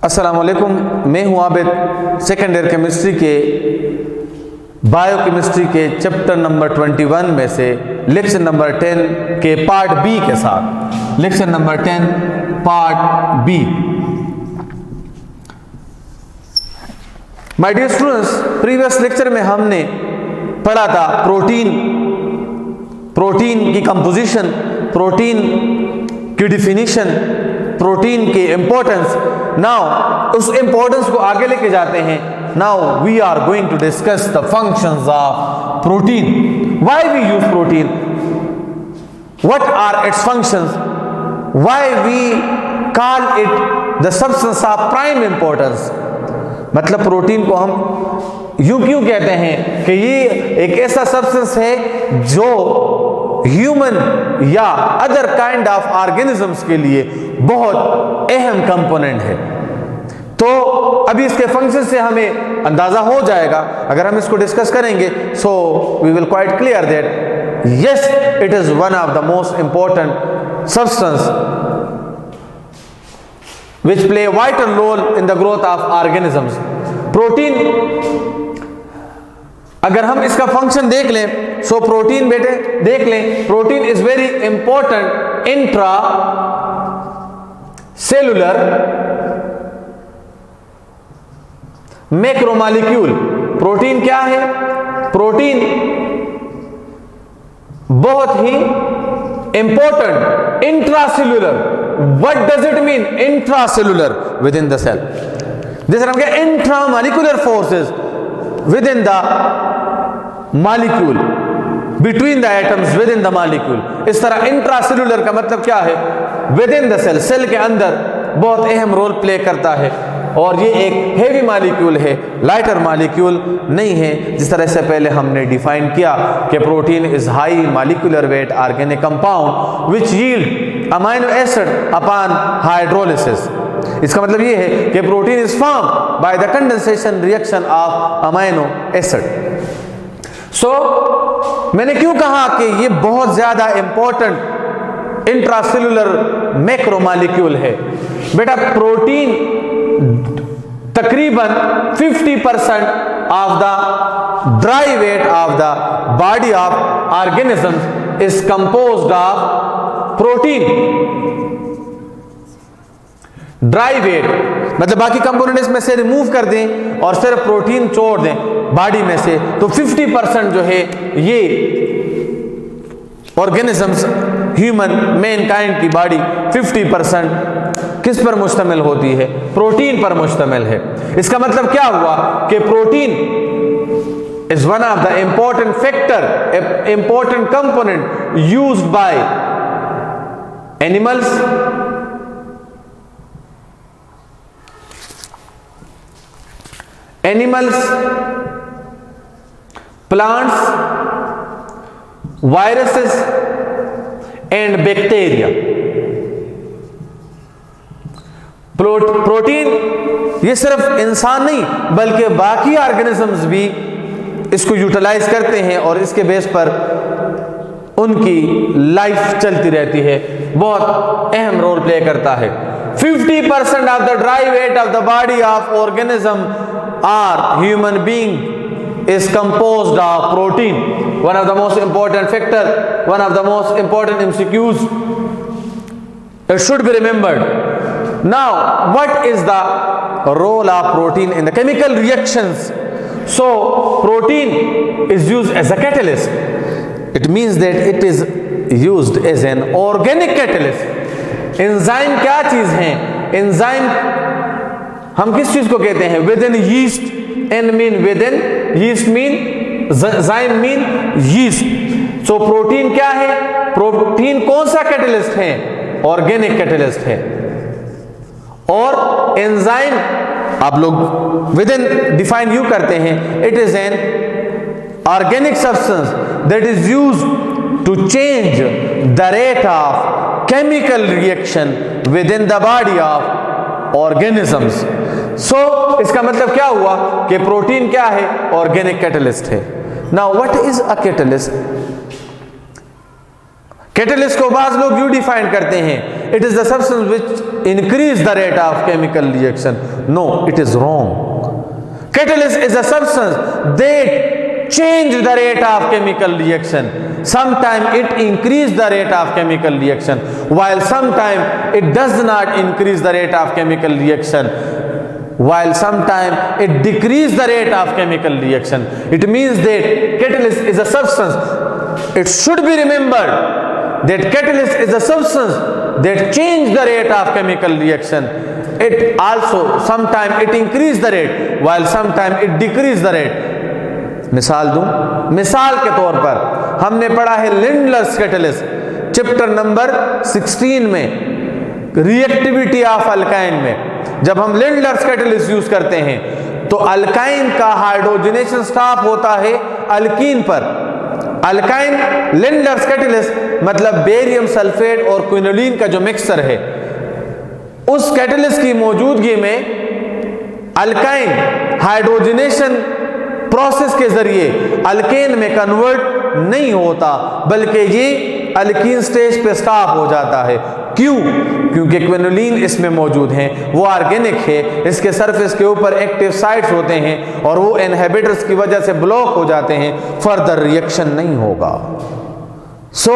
अस्सलाम वालेकुम, मैं हूं आबिद। सेकेंड ईयर केमिस्ट्री के बायोकेमिस्ट्री के चैप्टर नंबर 21 में से लेक्चर नंबर 10 के पार्ट बी के साथ, lecture number 10 part B. My dear students, previous lecture में हमने पढ़ा था प्रोटीन की कंपोजिशन, प्रोटीन की डिफिनीशन, प्रोटीन की इंपॉर्टेंस। नाउ उस इंपॉर्टेंस को आगे लेके जाते हैं। Now we are going to discuss the functions of protein, why we use protein, what are its functions, why we call it the substance of prime importance. मतलब protein को हम यूं क्यों कहते हैं कि ये एक ऐसा सब्सटेंस है जो ह्यूमन या अदर काइंड ऑफ ऑर्गेनिजम्स के लिए बहुत अहम कंपोनेंट है। तो अभी इसके फंक्शन से हमें अंदाजा हो जाएगा अगर हम इसको डिस्कस करेंगे। So we will quite clear that yes, it is one of the most important substance which play a vital role in the growth of organisms. Protein, अगर हम इसका फंक्शन देख लें, सो प्रोटीन बेटे देख लें, protein is very important intra cellular macromolecule. Protein क्या है? प्रोटीन बहुत ही important intracellular. What does it mean? Intracellular, within the cell. जैसे हम कहें intramolecular forces within the molecule, between the atoms within the molecule. इस तरह intracellular का मतलब क्या है? Within the cell, सेल के अंदर बहुत अहम रोल प्ले करता है। और ये एक हेवी मॉलिक्यूल है, लाइटर मॉलिक्यूल नहीं है। जिस तरह से पहले हमने डिफाइन किया कि protein is high molecular weight organic compound which yield amino acid upon hydrolysis. इसका मतलब ये है कि protein is form by the condensation reaction of amino acid. So मैंने क्यों कहा कि ये बहुत ज्यादा इंपॉर्टेंट इंट्रासेलुलर मैक्रोमॉलिक्यूल है? बेटा प्रोटीन तकरीबन 50% of the dry weight of the body of organism is composed of protein. Dry weight मतलब बाकी कंपोनेंट इसमें से रिमूव कर दें और सिर्फ प्रोटीन छोड़ दें बॉडी में से, तो 50% जो है ये ऑर्गेनिजम्स, ह्यूमन मैनकाइंड की बॉडी 50% किस पर मुश्तमिल होती है? प्रोटीन पर मुश्तमिल है। इसका मतलब क्या हुआ कि protein is one of the important factor, important component used by animals, plants, viruses and bacteria. Protein ये सिर्फ इंसान नहीं बल्कि बाकी ऑर्गेनिजम्स भी इसको यूटिलाइज करते हैं और इसके बेस पर उनकी लाइफ चलती रहती है, बहुत अहम रोल प्ले करता है। 50% of the dry weight of the body of organism or human being is composed of protein. One of the most important factor, one of the most important MCQs, it should be remembered. Now, what is the role of protein in the chemical reactions? So, protein is used as a catalyst. It means that it is used as an organic catalyst. Enzyme क्या चीज है? Enzyme हम किस चीज को कहते हैं? Within yeast, and mean within, yeast mean, zyme mean yeast. So, protein क्या है? Protein कौन सा catalyst है? Organic catalyst है। और एंजाइम आप लोग विद इन डिफाइन यू करते हैं, it is an organic substance that is used to change the rate of chemical reaction within the body of organisms. So इसका मतलब क्या हुआ कि प्रोटीन क्या है? ऑर्गेनिक कैटलिस्ट है। Now what is a catalyst? Catalyst को बाज लोग यू डिफाइन करते हैं, it is the substance which increase the rate of chemical reaction. No, it is wrong. Catalyst is a substance that change the rate of chemical reaction. Sometimes it increase the rate of chemical reaction, while sometimes it does not increase the rate of chemical reaction, while sometimes it decrease the rate of chemical reaction. It means that catalyst is a substance. It should be remembered that catalyst is a substance that change the rate of chemical reaction. It also sometimes it increase the rate, while sometimes it decrease the rate. मिसाल दूं, मिसाल के तौर पर हमने पढ़ा है Lindlar's catalyst chapter number 16 में, रिएक्टिविटी ऑफ अल्काइन में। जब हम लिंडलर्स कैटलिस्ट यूज करते हैं तो अल्काइन का हाइड्रोजनेशन स्टॉप होता है अल्कीन पर। अल्काइन लिंडलर्स कैटलिस्ट मतलब बेरियम सल्फेट और क्विनोलिन का जो मिक्सचर है, उस कैटलिस्ट की मौजूदगी में अल्काइन हाइड्रोजनेशन प्रोसेस के जरिए अल्केन में कन्वर्ट नहीं होता, बल्कि ये अल्कीन स्टेज पे स्टॉप हो जाता है। क्यों? क्योंकि क्विनोलिन इसमें मौजूद हैं, वो ऑर्गेनिक है, इसके सरफेस के ऊपर एक्टिव साइट्स होते हैं और वो इनहिबिटर्स की वजह से ब्लॉक हो जाते हैं, फर्दर रिएक्शन नहीं होगा। So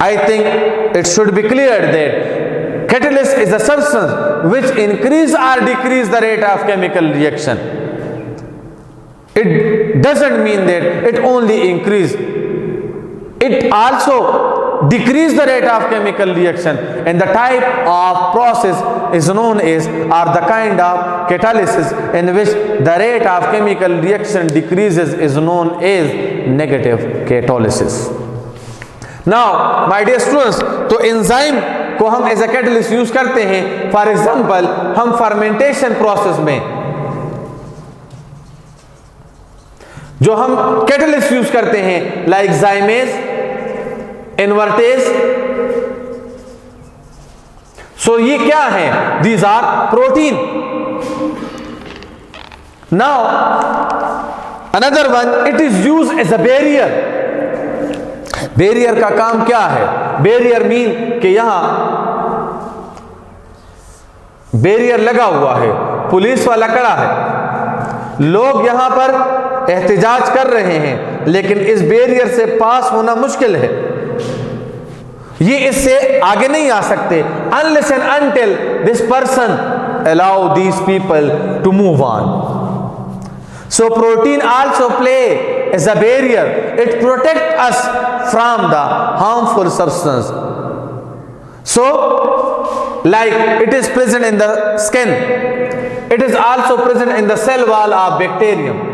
I think it should be clear that catalyst is a substance which increase और decrease the rate of chemical reaction. It doesn't mean that it only increase, it also decrease the rate of chemical reaction, and the type of process is known as, or the kind of catalysis in which the rate of chemical reaction decreases is known as negative catalysis. Now my dear students, तो enzyme को हम as a catalyst use करते हैं। For example हम fermentation process में जो हम catalyst use करते हैं, लाइक जाइमेज, इन्वर्टेज, सो ये क्या है? These are protein. Now another one, it is use as a barrier. Barrier का काम क्या है? बैरियर मीन कि यहां बैरियर लगा हुआ है, पुलिस वाला खड़ा है, लोग यहां पर एहतिजाज कर रहे हैं, लेकिन इस बैरियर से पास होना मुश्किल है, ये इससे आगे नहीं आ सकते unless and until this person allow these people to move on. So protein also play as a barrier. It protects us from the harmful substance. So like it is present in the skin, it is also present in the cell wall of bacterium.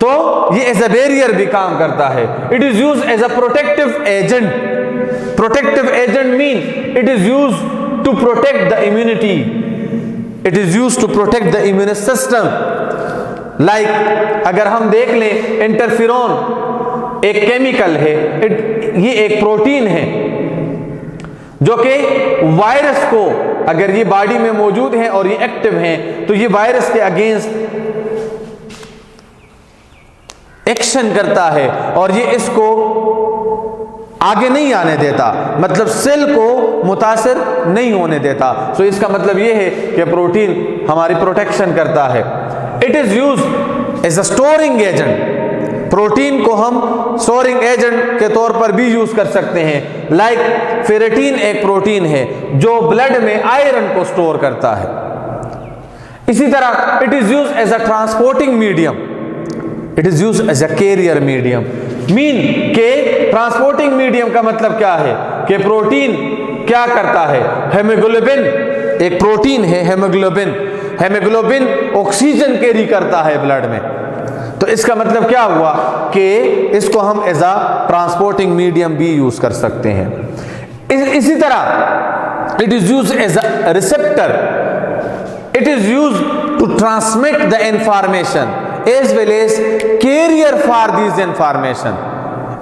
तो ये as a barrier भी काम करता है। It is use as a protective agent. Protective agent mean it is use to protect the immunity, it is use to protect the immune system. Like अगर हम देख लें, इंटरफेरोन एक केमिकल है, ये एक प्रोटीन है जो कि वायरस को, अगर ये बॉडी में मौजूद है और ये एक्टिव है, तो ये वायरस के अगेंस्ट एक्शन करता है और ये इसको आगे नहीं आने देता, मतलब सेल को मुतासिर नहीं होने देता। सो इसका मतलब ये है कि प्रोटीन हमारी प्रोटेक्शन करता है। It is use as a storing agent. Protein को हम स्टोरिंग एजेंट के तौर पर भी यूज कर सकते हैं। लाइक फेरेटिन एक प्रोटीन है जो ब्लड में आयरन को स्टोर करता है। इसी तरह it is use as a transporting medium, it is use as a carrier medium. Mean के ट्रांसपोर्टिंग मीडियम का मतलब क्या है कि प्रोटीन क्या करता है? हेमोग्लोबिन एक प्रोटीन है, हेमोग्लोबिन। हेमोग्लोबिन ऑक्सीजन कैरी करता है ब्लड में, तो इसका मतलब क्या हुआ कि इसको हम एज अ ट्रांसपोर्टिंग मीडियम भी यूज कर सकते हैं। इसी तरह it is use as a receptor. It is use to transmit the information as well as carrier for these information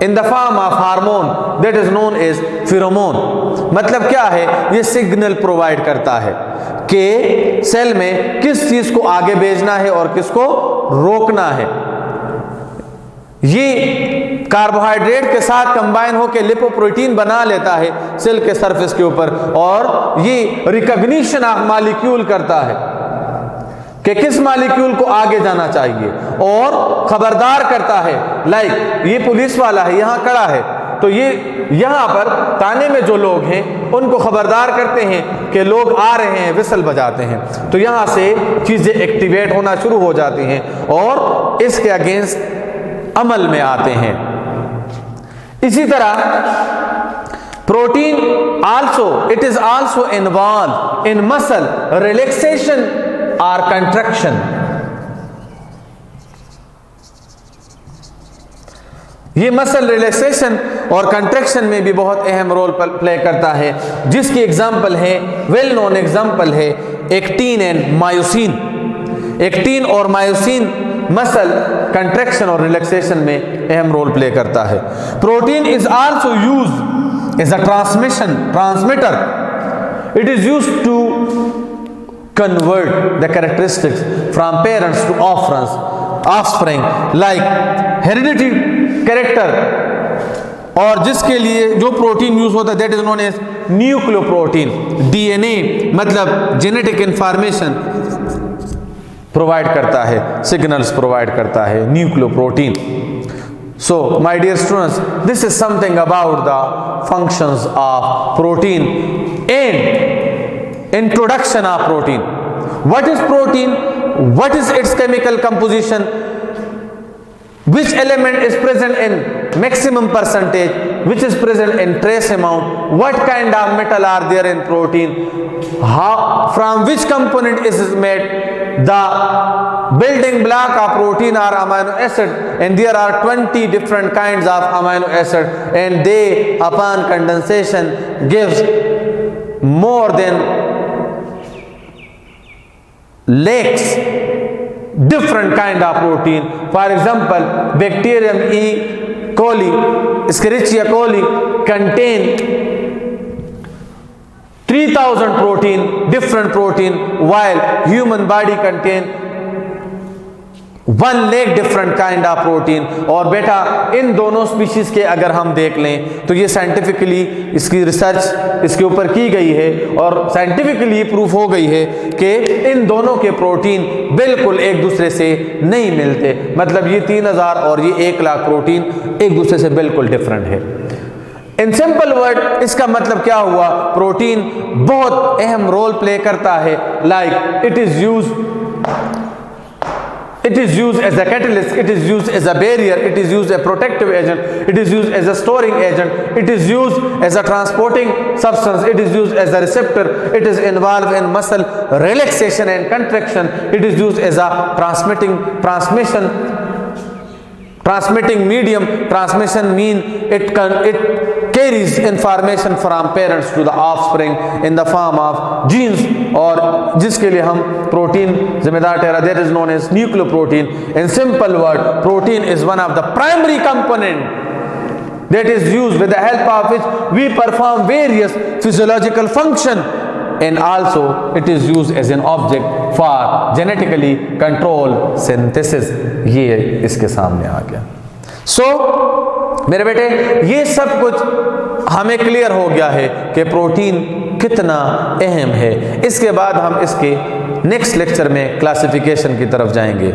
in the form of hormone that is known as pheromone। मतलब क्या है? ये signal provide करता है कि cell में किस चीज को आगे भेजना है और किसको रोकना है। ये कार्बोहाइड्रेट के साथ कंबाइन होकर लिपोप्रोटीन बना लेता है सेल के सरफेस के ऊपर, और ये रिकॉग्निशन ऑफ मॉलिक्यूल करता है कि किस मॉलिक्यूल को आगे जाना चाहिए, और खबरदार करता है। लाइक ये पुलिस वाला है, यहाँ खड़ा है, तो ये यहाँ पर थाने में जो लोग हैं उनको खबरदार करते हैं कि लोग आ रहे हैं, विसल बजाते हैं, तो यहाँ से चीज़ें एक्टिवेट होना शुरू हो जाती हैं और इसके अगेंस्ट अमल में आते हैं। इसी तरह protein also, it is also involve in muscle relaxation और कंट्रैक्शन। ये मसल रिलैक्सेशन और कंट्रैक्शन में भी बहुत अहम रोल प्ले करता है, जिसकी एग्जांपल है, वेल नोन एग्जांपल है एक्टिन एंड मायोसिन। एक्टिन और मायोसिन मसल कंट्रैक्शन और रिलैक्सेशन में अहम रोल प्ले करता है। Protein is also used as a transmitter. It is used to convert the characteristics from parents to offspring like heredity character, और जिसके लिए जो प्रोटीन यूज होता है that is known as nucleoprotein. DNA मतलब genetic information provide करता है, signals provide करता है nucleoprotein. So my dear students, this is something about the functions of protein and introduction of protein. What is protein? What is its chemical composition? Which element is present in maximum percentage? Which is present in trace amount? What kind of metal are there in protein? How, from which component is it made? The building block of protein are amino acid, and there are 20 different kinds of amino acid, and they upon condensation gives more than lakes different kind of protein. For example, bacterium E. coli, Escherichia coli contain 3000 protein, different protein, while human body contain 1 lakh different kind of protein। और बेटा इन दोनों species के अगर हम देख लें तो ये साइंटिफिकली इसकी रिसर्च इसके ऊपर की गई है, और साइंटिफिकली प्रूफ हो गई है कि इन दोनों के प्रोटीन बिल्कुल एक दूसरे से नहीं मिलते। मतलब ये 3000 और ये 1 लाख प्रोटीन एक दूसरे से बिल्कुल डिफरेंट है। इन सिंपल वर्ड इसका मतलब क्या हुआ? प्रोटीन बहुत अहम रोल प्ले करता है। Like it is used as a catalyst, it is used as a barrier, it is used as a protective agent, it is used as a storing agent, it is used as a transporting substance, it is used as a receptor, it is involved in muscle relaxation and contraction, it is used as a transmitting medium. Transmission mean it carries information from parents to the offspring in the form of genes, और जिसके लिए हम protein जिम्मेदार ठहरा, that is known as nucleoprotein. In simple word, protein is one of the primary component that is used with the help of which we perform various physiological function, and also it is used as an object for genetically controlled synthesis. ये इसके सामने आ गया। मेरे बेटे ये सब कुछ हमें क्लियर हो गया है कि प्रोटीन कितना अहम है। इसके बाद हम इसके नेक्स्ट लेक्चर में क्लासिफिकेशन की तरफ जाएंगे।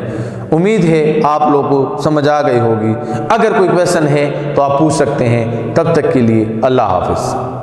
उम्मीद है आप लोगों को समझ आ गई होगी। अगर कोई क्वेश्चन है तो आप पूछ सकते हैं। तब तक के लिए अल्लाह हाफिज़।